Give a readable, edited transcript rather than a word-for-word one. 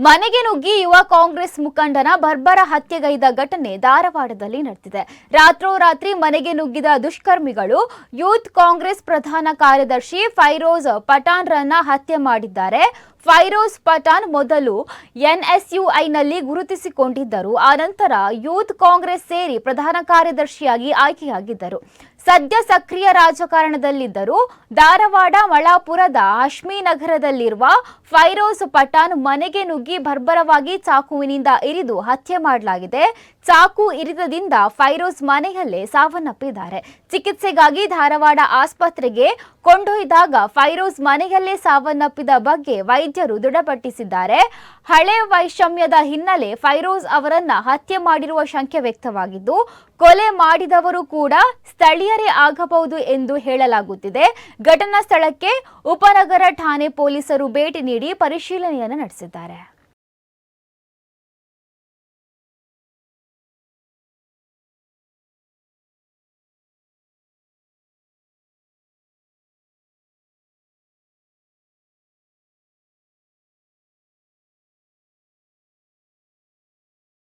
ಮನೆಗೆ ನುಗ್ಗಿ ಯುವ ಕಾಂಗ್ರೆಸ್ ಮುಖಂಡನ ಬರ್ಬರ ಹತ್ಯೆಗೈದ ಘಟನೆ ಧಾರವಾಡದಲ್ಲಿ ನಡೆದಿದೆ. ರಾತ್ರೋರಾತ್ರಿ ಮನೆಗೆ ನುಗ್ಗಿದ ದುಷ್ಕರ್ಮಿಗಳು ಯೂತ್ ಕಾಂಗ್ರೆಸ್ ಪ್ರಧಾನ ಕಾರ್ಯದರ್ಶಿ ಫೈರೋಜ್ ಪಠಾಣ್ರನ್ನ ಹತ್ಯೆ ಮಾಡಿದ್ದಾರೆ. ಫೈರೋಜ್ ಪಠಾಣ್ ಮೊದಲು ಎನ್ಎಸ್ಯುಐನಲ್ಲಿ ಗುರುತಿಸಿಕೊಂಡಿದ್ದರು. ಆನಂತರ ಯೂತ್ ಕಾಂಗ್ರೆಸ್ ಸೇರಿ ಪ್ರಧಾನ ಕಾರ್ಯದರ್ಶಿಯಾಗಿ ಆಯ್ಕೆಯಾಗಿದ್ದರು. ಸದ್ಯ ಸಕ್ರಿಯ ರಾಜಕಾರಣದಲ್ಲಿದ್ದರು. ಧಾರವಾಡ ಮಳಾಪುರದ ಅಶ್ಮಿ ನಗರದಲ್ಲಿರುವ ಫೈರೋಜ್ ಪಠಾಣ್ ಮನೆಗೆ ನುಗ್ಗಿ ಬರ್ಬರವಾಗಿ ಚಾಕುವಿನಿಂದ ಇರಿದು ಹತ್ಯೆ ಮಾಡಲಾಗಿದೆ. ಚಾಕು ಇರಿತದಿಂದ ಫೈರೋಜ್ ಮನೆಯಲ್ಲೇ ಸಾವನ್ನಪ್ಪಿದ್ದಾರೆ. ಚಿಕಿತ್ಸೆಗಾಗಿ ಧಾರವಾಡ ಆಸ್ಪತ್ರೆಗೆ ಕೊಂಡೊಯ್ದಾಗ ಫೈರೋಜ್ ಮನೆಯಲ್ಲೇ ಸಾವನ್ನಪ್ಪಿದ ಬಗ್ಗೆ ವೈದ್ಯರು ದೃಢಪಡಿಸಿದ್ದಾರೆ. ಹಳೆ ವೈಷಮ್ಯದ ಹಿನ್ನೆಲೆ ಫೈರೋಜ್ ಅವರನ್ನ ಹತ್ಯೆ ಮಾಡಿರುವ ಶಂಕೆ ವ್ಯಕ್ತವಾಗಿದ್ದು, ಕೊಲೆ ಮಾಡಿದವರು ಕೂಡ ಸ್ಥಳೀಯರೇ ಆಗಬಹುದು ಎಂದು ಹೇಳಲಾಗುತ್ತಿದೆ. ಘಟನಾ ಸ್ಥಳಕ್ಕೆ ಉಪನಗರ ಠಾಣೆ ಪೊಲೀಸರು ಭೇಟಿ ನೀಡಿ ಪರಿಶೀಲನೆಯನ್ನು ನಡೆಸಿದ್ದಾರೆ.